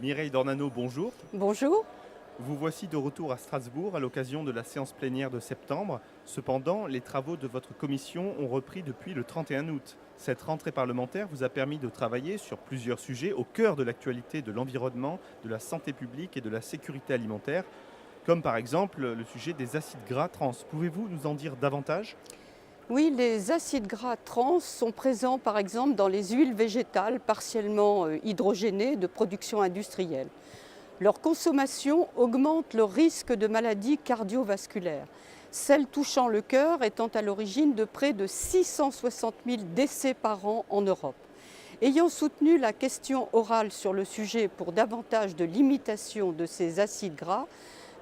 Mireille Dornano, bonjour. Bonjour. Vous voici de retour à Strasbourg à l'occasion de la séance plénière de septembre. Cependant, les travaux de votre commission ont repris depuis le 31 août. Cette rentrée parlementaire vous a permis de travailler sur plusieurs sujets au cœur de l'actualité de l'environnement, de la santé publique et de la sécurité alimentaire, comme par exemple le sujet des acides gras trans. Pouvez-vous nous en dire davantage? Oui, les acides gras trans sont présents par exemple dans les huiles végétales partiellement hydrogénées de production industrielle. Leur consommation augmente le risque de maladies cardiovasculaires, celles touchant le cœur étant à l'origine de près de 660 000 décès par an en Europe. Ayant soutenu la question orale sur le sujet pour davantage de limitation de ces acides gras,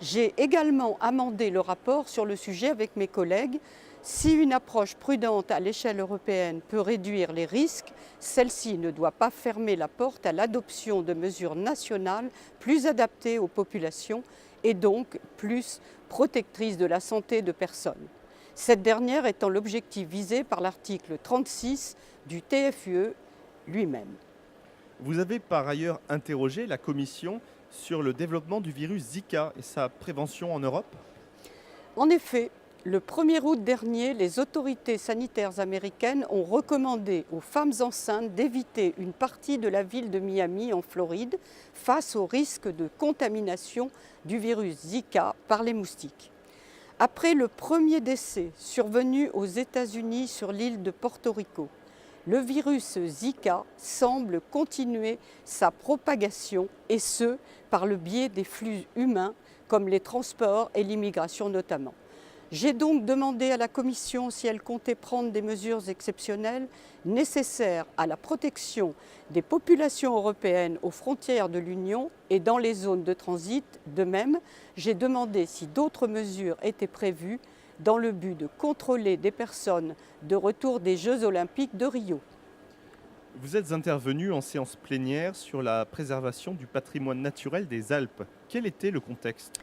j'ai également amendé le rapport sur le sujet avec mes collègues. Si une approche prudente à l'échelle européenne peut réduire les risques, celle-ci ne doit pas fermer la porte à l'adoption de mesures nationales plus adaptées aux populations et donc plus protectrices de la santé de personnes. Cette dernière étant l'objectif visé par l'article 36 du TFUE lui-même. Vous avez par ailleurs interrogé la Commission sur le développement du virus Zika et sa prévention en Europe. En effet, le 1er août dernier, les autorités sanitaires américaines ont recommandé aux femmes enceintes d'éviter une partie de la ville de Miami en Floride face au risque de contamination du virus Zika par les moustiques. Après le premier décès survenu aux États-Unis sur l'île de Porto Rico, le virus Zika semble continuer sa propagation et ce, par le biais des flux humains comme les transports et l'immigration notamment. J'ai donc demandé à la Commission si elle comptait prendre des mesures exceptionnelles nécessaires à la protection des populations européennes aux frontières de l'Union et dans les zones de transit. De même, j'ai demandé si d'autres mesures étaient prévues dans le but de contrôler des personnes de retour des Jeux olympiques de Rio. Vous êtes intervenu en séance plénière sur la préservation du patrimoine naturel des Alpes. Quel était le contexte?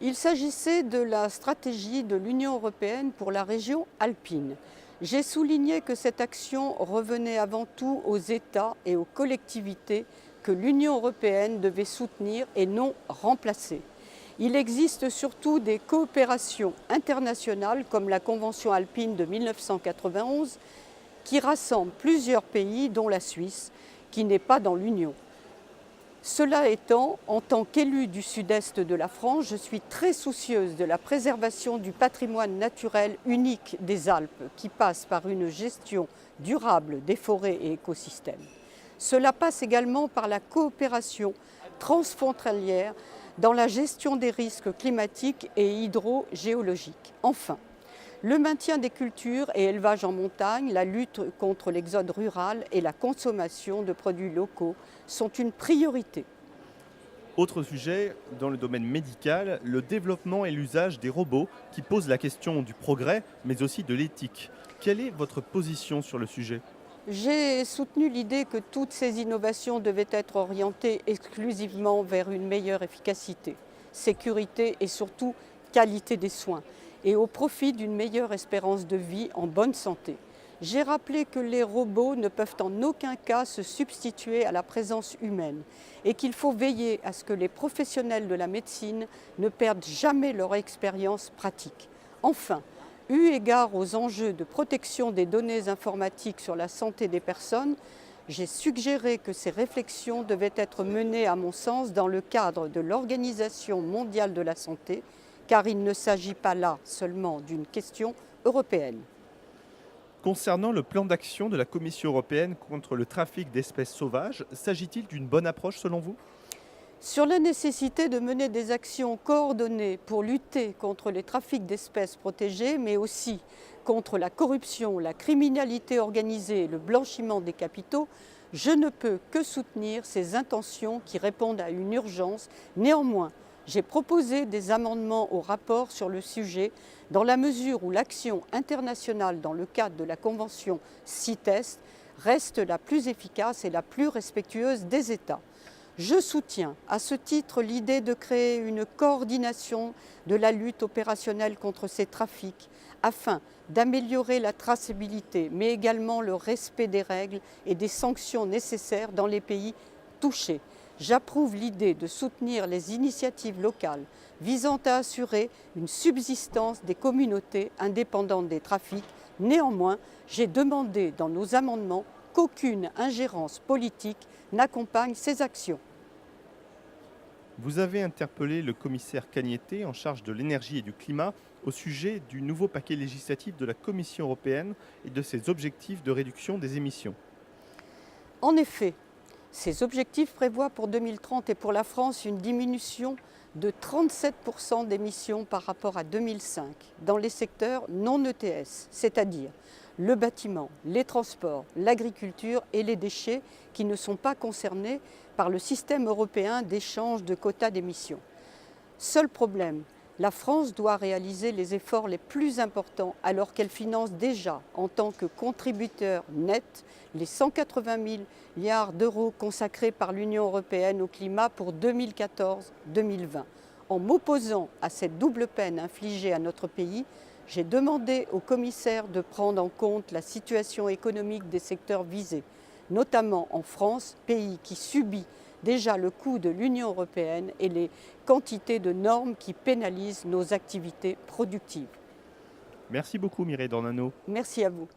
Il s'agissait de la stratégie de l'Union européenne pour la région alpine. J'ai souligné que cette action revenait avant tout aux États et aux collectivités que l'Union européenne devait soutenir et non remplacer. Il existe surtout des coopérations internationales comme la Convention alpine de 1991 qui rassemble plusieurs pays dont la Suisse qui n'est pas dans l'Union. Cela étant, en tant qu'élue du sud-est de la France, je suis très soucieuse de la préservation du patrimoine naturel unique des Alpes qui passe par une gestion durable des forêts et écosystèmes. Cela passe également par la coopération transfrontalière dans la gestion des risques climatiques et hydrogéologiques. Enfin, le maintien des cultures et élevages en montagne, la lutte contre l'exode rural et la consommation de produits locaux sont une priorité. Autre sujet, dans le domaine médical, le développement et l'usage des robots qui posent la question du progrès, mais aussi de l'éthique. Quelle est votre position sur le sujet? J'ai soutenu l'idée que toutes ces innovations devaient être orientées exclusivement vers une meilleure efficacité, sécurité et surtout qualité des soins, et au profit d'une meilleure espérance de vie en bonne santé. J'ai rappelé que les robots ne peuvent en aucun cas se substituer à la présence humaine et qu'il faut veiller à ce que les professionnels de la médecine ne perdent jamais leur expérience pratique. Enfin, eu égard aux enjeux de protection des données informatiques sur la santé des personnes, j'ai suggéré que ces réflexions devaient être menées, à mon sens, dans le cadre de l'Organisation mondiale de la santé, car il ne s'agit pas là seulement d'une question européenne. Concernant le plan d'action de la Commission européenne contre le trafic d'espèces sauvages, s'agit-il d'une bonne approche selon vous? Sur la nécessité de mener des actions coordonnées pour lutter contre les trafics d'espèces protégées, mais aussi contre la corruption, la criminalité organisée et le blanchiment des capitaux, je ne peux que soutenir ces intentions qui répondent à une urgence. Néanmoins, j'ai proposé des amendements au rapport sur le sujet dans la mesure où l'action internationale dans le cadre de la Convention CITES reste la plus efficace et la plus respectueuse des États. Je soutiens à ce titre l'idée de créer une coordination de la lutte opérationnelle contre ces trafics afin d'améliorer la traçabilité, mais également le respect des règles et des sanctions nécessaires dans les pays touchés. J'approuve l'idée de soutenir les initiatives locales visant à assurer une subsistance des communautés indépendantes des trafics. Néanmoins, j'ai demandé dans nos amendements qu'aucune ingérence politique n'accompagne ces actions. Vous avez interpellé le commissaire Cañete en charge de l'énergie et du climat au sujet du nouveau paquet législatif de la Commission européenne et de ses objectifs de réduction des émissions. En effet, ces objectifs prévoient pour 2030 et pour la France une diminution de 37% d'émissions par rapport à 2005 dans les secteurs non ETS, c'est-à-dire le bâtiment, les transports, l'agriculture et les déchets qui ne sont pas concernés par le système européen d'échange de quotas d'émissions. Seul problème, la France doit réaliser les efforts les plus importants alors qu'elle finance déjà en tant que contributeur net les 180 milliards d'euros consacrés par l'Union européenne au climat pour 2014-2020. En m'opposant à cette double peine infligée à notre pays, j'ai demandé au commissaire de prendre en compte la situation économique des secteurs visés, notamment en France, pays qui subit déjà le coût de l'Union européenne et les quantités de normes qui pénalisent nos activités productives. Merci beaucoup Mireille Dornano. Merci à vous.